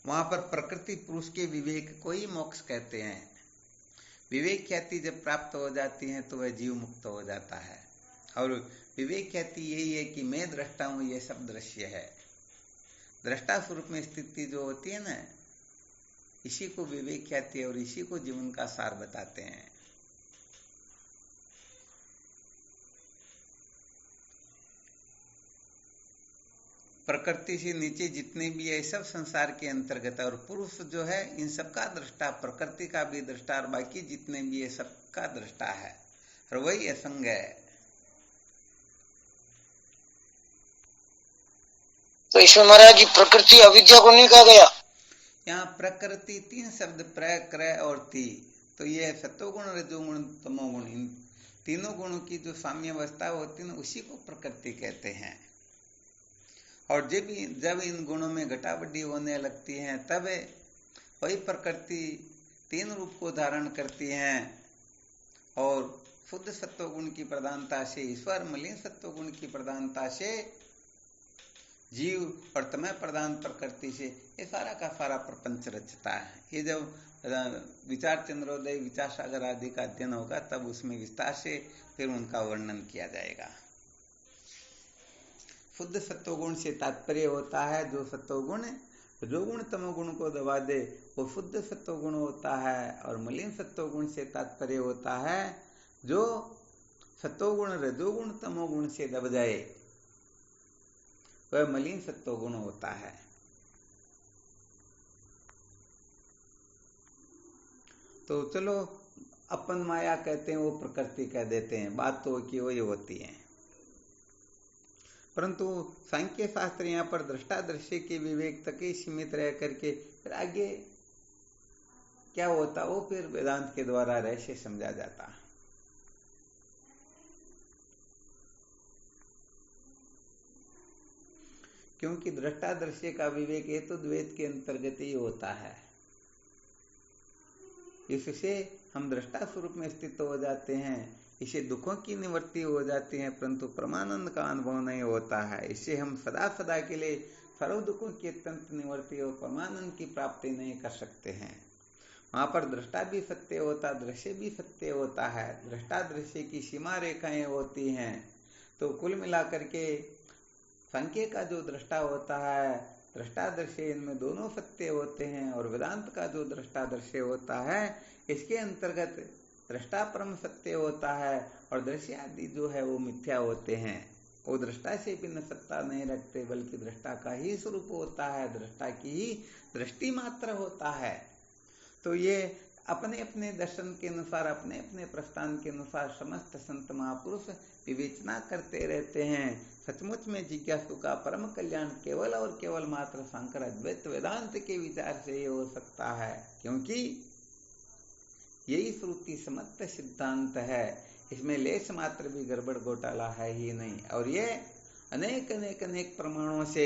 वहां पर प्रकृति पुरुष के विवेक को ही मोक्ष कहते हैं। विवेक ख्याति जब प्राप्त हो जाती है तो वह जीव मुक्त हो जाता है, और विवेक ख्याति यही है कि मैं दृष्टा हूं, ये सब दृश्य है। दृष्टा स्वरूप में स्थिति जो होती है ना, इसी को विवेक ख्याति और इसी को जीवन का सार बताते हैं। प्रकृति से नीचे जितने भी है सब संसार के अंतर्गत है, और पुरुष जो है इन सबका दृष्टा, प्रकृति का भी दृष्टा, और बाकी जितने भी है सबका दृष्टा है, और वही असंग है। तो इसमें महाराज जी प्रकृति अविद्या को नहीं कहा गया। यहाँ प्रकृति तीन शब्द प्र, क्रय और ती, तो ये सत्वगुण रजोगुण तमोगुण, इन तीनों गुणों की जो साम्य अवस्था होती है उसी को प्रकृति कहते हैं। और जब इन गुणों में घटाबड्डी होने लगती है तब वही प्रकृति तीन रूप को धारण करती है, और शुद्ध सत्वगुण की प्रधानता से ईश्वर, मलिन सत्वगुण की प्रधानता से जीव, और तमय प्रधान प्रकृति से ये सारा का सारा प्रपंच रचता है। ये जब विचार चंद्रोदय, विचार सागर आदि का अध्ययन होगा तब उसमें विस्तार से फिर उनका वर्णन किया जाएगा। शुद्ध सत्वगुण से तात्पर्य होता है जो सत्वगुण रजोगुण तमोगुण को दबा दे वो शुद्ध सत्वगुण होता है, और मलिन सत्वगुण से तात्पर्य होता है जो सत्वगुण रजोगुण तमोगुण से दब जाए, वह मलिन सत्वगुण होता है। तो चलो अपन माया कहते हैं, वो प्रकृति कह देते हैं, बात तो कि वही होती है। परंतु सांख्य शास्त्र यहाँ पर दृष्टा दृश्य के विवेक तक ही सीमित रह करके फिर आगे क्या होता वो फिर वेदांत के द्वारा रहस्य समझा जाता। क्योंकि दृष्टा दृश्य का विवेक ये तो द्वैत के अंतर्गत ही होता है, इससे हम दृष्टा स्वरूप में स्थित हो जाते हैं, इससे दुखों की निवृत्ति हो जाती है, परंतु परमानंद का अनुभव नहीं होता है। इससे हम सदा सदा के लिए सर्व दुखों की अत्यंत निवृत्ति और परमानंद की प्राप्ति नहीं कर सकते हैं। वहां पर दृष्टा भी सत्य होता, दृश्य भी सत्य होता है, दृष्टा दृश्य की सीमा रेखाएं होती हैं। तो कुल मिलाकर के सांख्य का जो दृष्टा होता है, दृष्टा दृश्य, इनमें दोनों सत्य होते हैं। और वेदांत का जो दृष्टा दृश्य होता है, इसके अंतर्गत दृष्टा परम सत्य होता है और दृश्य आदि जो है वो मिथ्या होते हैं। वो दृष्टा से भिन्न सत्ता नहीं रखते, बल्कि दृष्टा का ही स्वरूप होता है, दृष्टा की ही दृष्टि मात्र होता है। तो ये अपने अपने दर्शन के अनुसार, अपने अपने प्रस्थान के अनुसार समस्त संत महापुरुष विवेचना करते रहते हैं। सचमुच में जिज्ञासु का परम कल्याण केवल और केवल मात्र शंकर अद्वैत वेदांत के विचार से ही हो सकता है, क्योंकि यही श्रुति समस्त सिद्धांत है, इसमें लेश मात्र भी गड़बड़ घोटाला है ही नहीं। और ये अनेक अनेक अनेक प्रमाणों से,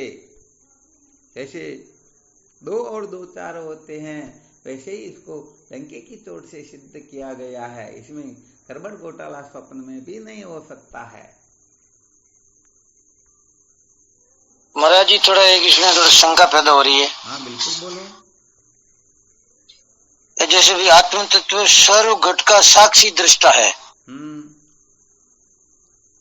जैसे 2 और 2 4 होते हैं, वैसे ही इसको लंके की चोट से सिद्ध किया गया है। इसमें गड़बड़ घोटाला स्वप्न में भी नहीं हो सकता है। महाराज जी थोड़ा एक इसमें थोड़ा शंका पैदा हो रही है। हाँ बिल्कुल बोलो। जैसे भी आत्म तत्व सर्व घट का साक्षी दृष्टा है,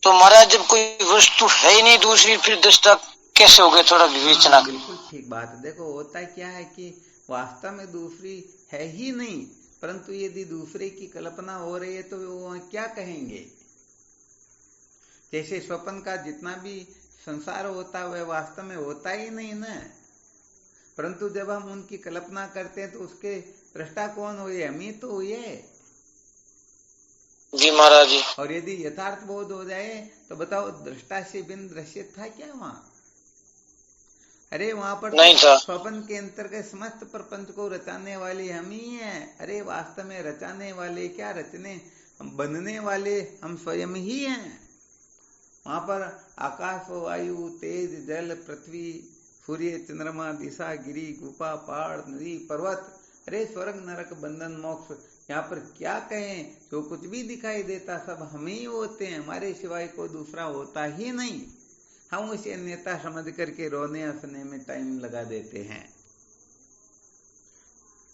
तो महाराज जब कोई वस्तु है ही नहीं दूसरी, फिर दृष्टा कैसे हो गए? थोड़ा विवेचना। बिल्कुल ठीक बात है। देखो होता क्या है कि वास्तव में दूसरी है ही नहीं, परंतु यदि दूसरे की कल्पना हो रही है तो वो क्या कहेंगे? जैसे स्वप्न का जितना भी संसार होता है वह वास्तव में होता ही नहीं ना, परंतु जब हम उनकी कल्पना करते हैं तो उसके दृष्टा कौन हुए? हम ही तो हुए जी महाराज जी। और यदि यथार्थ बोध हो जाए तो बताओ दृष्टा से बिन दृश्य था क्या वहां? अरे वहां पर नहीं था। स्वप्न के अंतर्गत समस्त प्रपंच को रचाने वाले हम ही हैं। अरे वास्तव में रचाने वाले क्या, रचने बनने वाले हम स्वयं ही हैं। वहां पर आकाश, वायु, तेज, जल, पृथ्वी, सूर्य, चंद्रमा, दिशा, गिरी, गुफा, पहाड़, नदी, पर्वत, अरे स्वर्ग, नरक, बंधन, मोक्ष, यहाँ पर क्या कहें, जो कुछ भी दिखाई देता सब हम ही होते हैं, हमारे सिवाय कोई दूसरा होता ही नहीं। हम उसे अन्यथा समझ करके रोने हंसने में टाइम लगा देते हैं।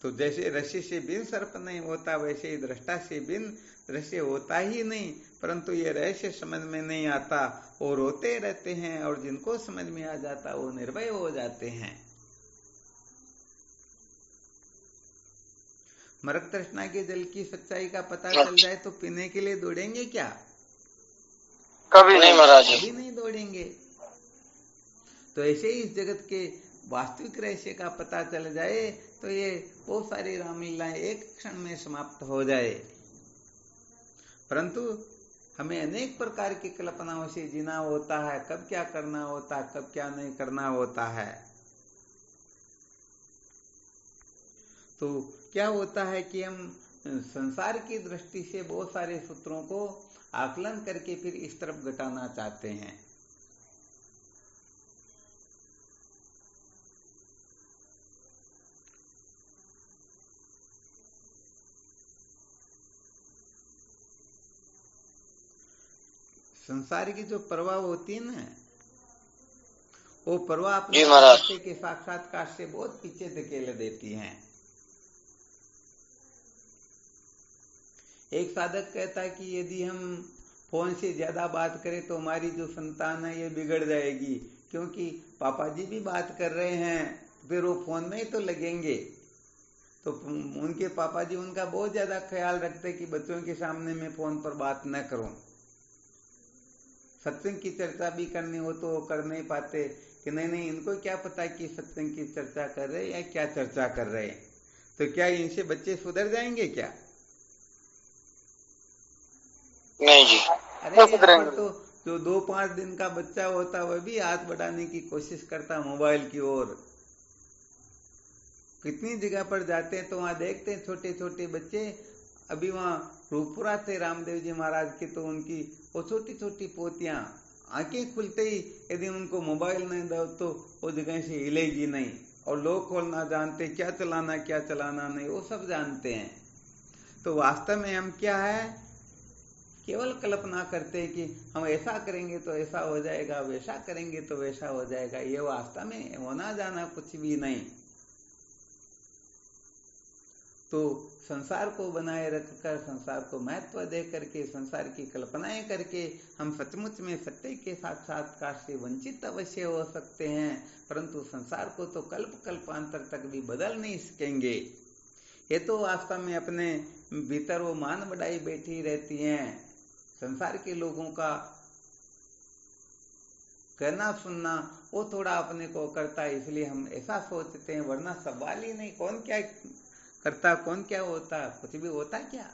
तो जैसे रस्सी से बिन सर्प नहीं होता, वैसे ही दृष्टा से बिन दृश्य होता ही नहीं, परंतु ये रहस्य समझ में नहीं आता, वो रोते रहते हैं, और जिनको समझ में आ जाता वो निर्भय हो जाते हैं। मरक तृष्णा के जल की सच्चाई का पता चल जाए तो पीने के लिए दौड़ेंगे क्या? कभी नहीं महाराज, कभी नहीं दौड़ेंगे। तो ऐसे ही इस जगत के वास्तविक रहस्य का पता चल जाए तो ये बहुत सारी रामलीलाएं एक क्षण में समाप्त हो जाए, परंतु हमें अनेक प्रकार की कल्पनाओं से जीना होता है, कब क्या करना होता है, कब क्या नहीं करना होता है। तो क्या होता है कि हम संसार की दृष्टि से बहुत सारे सूत्रों को आकलन करके फिर इस तरफ घटाना चाहते हैं। संसार की जो प्रवाह होती है ना, वो प्रवाह अपने सत्य के साक्षात्कार से बहुत पीछे धकेल देती हैं। एक साधक कहता है कि यदि हम फोन से ज्यादा बात करें तो हमारी जो संतान है ये बिगड़ जाएगी, क्योंकि पापा जी भी बात कर रहे हैं, फिर वो फोन में ही तो लगेंगे। तो उनके पापा जी उनका बहुत ज्यादा ख्याल रखते कि बच्चों के सामने मैं फोन पर बात न करूं। सत्संग की चर्चा भी करनी हो तो कर नहीं पाते कि नहीं इनको क्या पता कि सत्संग की चर्चा कर रहे या क्या चर्चा कर रहे हैं। तो क्या इनसे बच्चे सुधर जाएंगे क्या? नहीं जी, अरे यहाँ पर तो जो 2-5 दिन का बच्चा होता वह भी हाथ बढ़ाने की कोशिश करता मोबाइल की ओर। कितनी जगह पर जाते हैं तो वहां देखते हैं छोटे छोटे बच्चे। अभी वहां रूपपुरा थे रामदेव जी महाराज के, तो उनकी वो छोटी छोटी पोतियां आंखें खुलते ही यदि उनको मोबाइल नहीं दो तो वो जगह से हिलेगी नहीं, और लोग खोलना जानते, क्या चलाना नहीं, वो सब जानते हैं। तो वास्तव में हम क्या है, केवल कल्पना करते हैं कि हम ऐसा करेंगे तो ऐसा हो जाएगा, वैसा करेंगे तो वैसा हो जाएगा। ये वास्तव में होना जाना कुछ भी नहीं। तो संसार को बनाए रखकर, संसार को महत्व दे करके, संसार की कल्पनाएं करके हम सचमुच में सत्य के साक्षात्कार से वंचित अवश्य हो सकते हैं, परंतु संसार को तो कल्प कल्पांतर तक भी बदल नहीं सकेंगे। ये तो वास्तव में अपने भीतर वो मान बढ़ाई बैठी रहती हैं। संसार के लोगों का कहना सुनना वो थोड़ा अपने को करता है, इसलिए हम ऐसा सोचते हैं, वरना सवाल ही नहीं। कौन क्या करता, कौन क्या होता, कुछ भी होता क्या?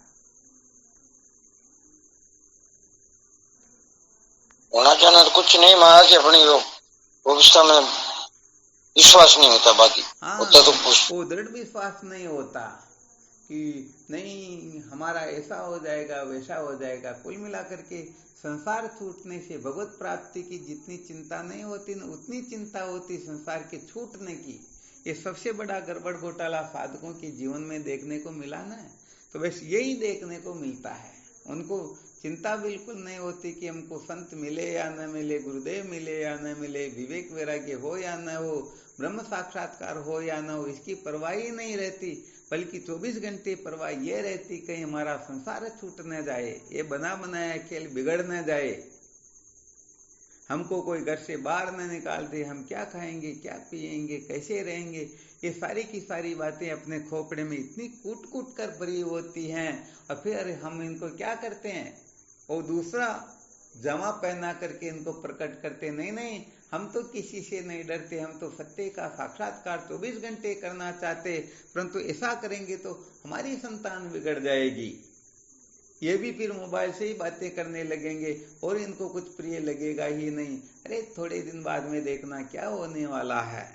होना चाहना तो कुछ नहीं महाराज, अपनी व्यवस्था में विश्वास नहीं होता, बाकी होता तो कुछ। वो दृढ़ विश्वास नहीं होता कि नहीं हमारा ऐसा हो जाएगा वैसा हो जाएगा। कुल मिलाकर के संसार छूटने से भगवत प्राप्ति की जितनी चिंता नहीं होती न उतनी चिंता होती संसार के छूटने की। ये सबसे बड़ा गड़बड़ घोटाला साधकों के जीवन में देखने को मिला ना, तो बस यही देखने को मिलता है। उनको चिंता बिल्कुल नहीं होती कि हमको संत मिले या न मिले, गुरुदेव मिले या न मिले, विवेक वैराग्य हो या न हो, ब्रह्म साक्षात्कार हो या न हो, इसकी परवाह ही नहीं रहती। बल्कि 24 घंटे परवाह ये रहती कहीं हमारा संसार छूट न जाए, ये बना बनाया खेल बिगड़ न जाए, हमको कोई घर से बाहर न निकाल दे, हम क्या खाएंगे, क्या पिएंगे, कैसे रहेंगे, ये सारी की सारी बातें अपने खोपड़े में इतनी कूट कूट कर भरी होती हैं। और फिर हम इनको क्या करते हैं, वो दूसरा जमा पहना करके इनको प्रकट करते, नहीं हम तो किसी से नहीं डरते, हम तो सत्य का साक्षात्कार 24 घंटे करना चाहते, परंतु ऐसा करेंगे तो हमारी संतान बिगड़ जाएगी। ये भी फिर मोबाइल से ही बातें करने लगेंगे और इनको कुछ प्रिय लगेगा ही नहीं। अरे थोड़े दिन बाद में देखना क्या होने वाला है।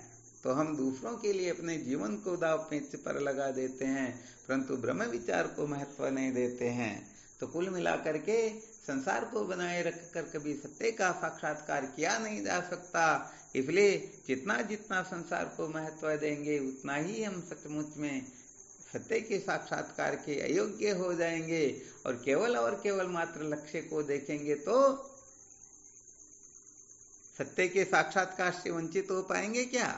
तो हम दूसरों के लिए अपने जीवन को दाव पेच पर लगा देते हैं, परंतु ब्रह्म विचार को महत्व नहीं देते हैं। तो कुल मिलाकर के संसार को बनाए रखकर कभी सत्य का साक्षात्कार किया नहीं जा सकता। इसलिए जितना जितना संसार को महत्व देंगे उतना ही हम सचमुच में सत्य के साक्षात्कार के अयोग्य हो जाएंगे, और केवल मात्र लक्ष्य को देखेंगे तो सत्य के साक्षात्कार से वंचित हो पाएंगे क्या?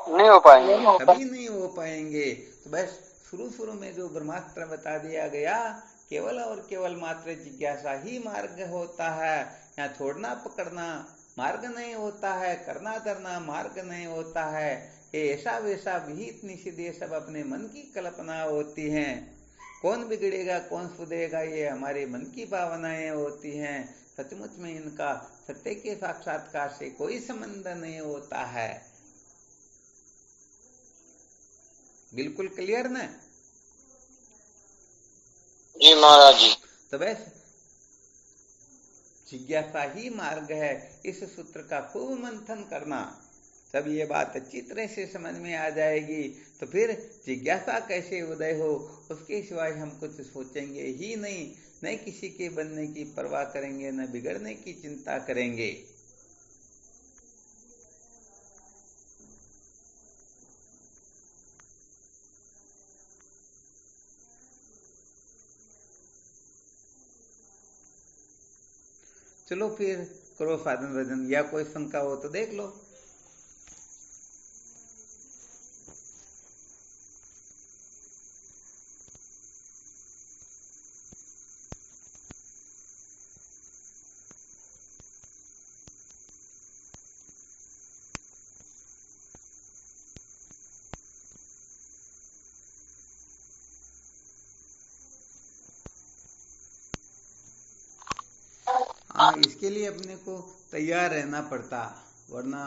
नहीं हो पाएंगे, कभी नहीं हो पाएंगे। तो बस शुरू में जो ब्रह्मास्त्र बता दिया गया, केवल मात्र जिज्ञासा ही मार्ग होता है। यहाँ छोड़ना पकड़ना मार्ग नहीं होता है, करना धरना मार्ग नहीं होता है। ये ऐसा वैसा विहित निषेध ये सब अपने मन की कल्पना होती हैं। कौन बिगड़ेगा कौन सुधरेगा ये हमारे मन की भावनाएं होती हैं। सचमुच में इनका सत्य के साक्षात्कार से कोई संबंध नहीं होता है। बिल्कुल क्लियर ना? जी महाराज जी। तो बस जिज्ञासा ही मार्ग है, इस सूत्र का खूब मंथन करना, तब ये बात अच्छी तरह से समझ में आ जाएगी। तो फिर जिज्ञासा कैसे उदय हो उसके सिवाय हम कुछ सोचेंगे ही नहीं, न किसी के बनने की परवाह करेंगे, न बिगड़ने की चिंता करेंगे। चलो फिर करो साधन भजन, या कोई शंका हो तो देख लो। हाँ, इसके लिए अपने को तैयार रहना पड़ता, वरना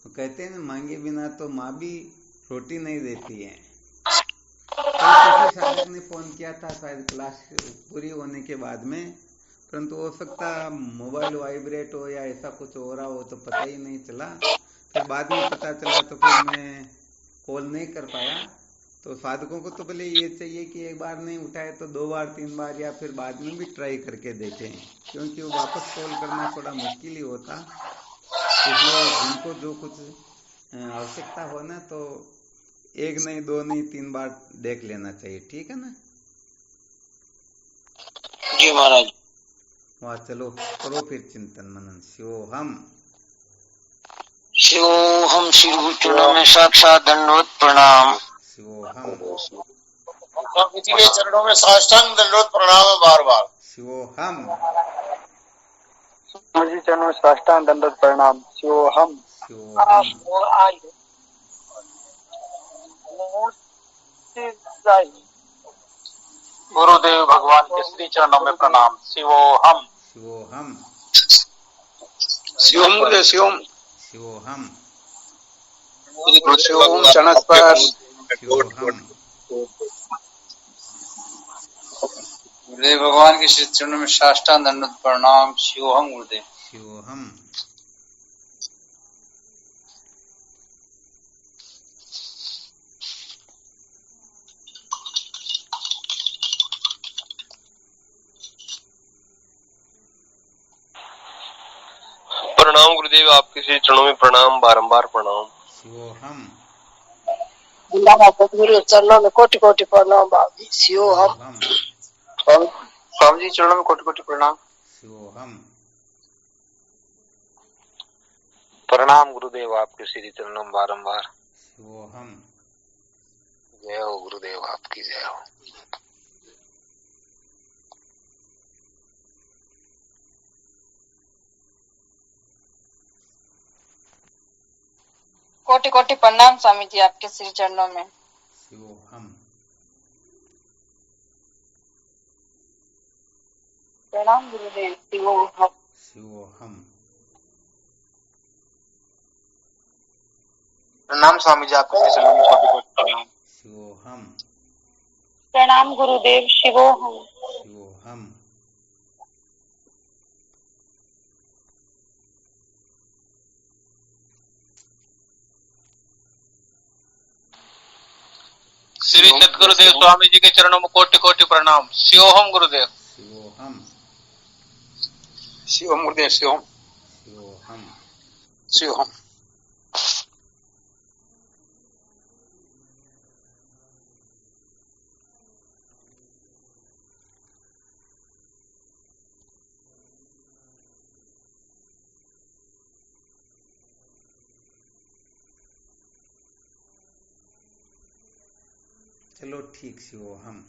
कहते हैं ना मांगे बिना तो माँ भी रोटी नहीं देती है। कल किसी साधक ने फोन किया था, शायद क्लास पूरी होने के बाद में, परंतु हो सकता मोबाइल वाइब्रेट हो या ऐसा कुछ हो रहा हो तो पता ही नहीं चला। फिर बाद में पता चला तो फिर मैं कॉल नहीं कर पाया। तो साधकों को तो पहले ये चाहिए कि एक बार नहीं उठाए तो 2 बार 3 बार या फिर बाद में भी ट्राई करके देखें, क्योंकि वो वापस कॉल करना थोड़ा मुश्किल ही होता। इसलिए जिनको जो कुछ आवश्यकता हो ना तो एक नहीं, 2 नहीं, 3 बार देख लेना चाहिए। ठीक है ना? जी महाराज। वहाँ चलो करो फिर चिंतन मनन। शिवोहम शिवोहम, श्री गुरु चरणों में साक्षात दंडवत प्रणाम। शिवोहम स्वामी जी के चरणों में साष्टांग दंडवत प्रणाम है बार बार। शिवोहम स्वामी जी चरणों में साष्टांग दंडवत प्रणाम। शिवोहम। शिवोहम गुरुदेव भगवान के श्री चरणों में प्रणाम। शिवोहम। शिवोहम शिवम गुरुदेव शिवम। शिवोहम शिवम चरण स्पर्श। शिवोहम गुरुदेव भगवान के श्री चरणों में साष्टांग दंडवत प्रणाम। शिवोहम गुरुदेव। शिवोहम प्रणाम गुरुदेव, आपके श्री चरणों में प्रणाम, बारंबार प्रणाम। शिवोहम सदगुरु चरणों में कोटि कोटि प्रणाम भावी। शिवोहम। शिवोहम स्वामी जी चरणों में कोटि कोटि प्रणाम। शिवोहम प्रणाम गुरुदेव, आपके श्री चरणों में बारंबार। शिवोहम जय हो गुरुदेव, आपकी जय हो। कोटि कोटि प्रणाम स्वामी जी आपके श्री चरणों में। शिवोहम प्रणाम गुरुदेव। शिवोहम। शिवोहम प्रणाम स्वामी जी आपके श्री चरणों में कोटि कोटि प्रणाम। शिवोहम प्रणाम गुरुदेव। शिवोहम। शिवोहम श्री सतगुरुदेव स्वामी जी के चरणों में कोटि कोटि प्रणाम। शिवोहम गुरुदेव। शिवोहम शिवम गुरुदेव। शिवम। शिवोहम शिवम। चलो ठीक। शिवोहम।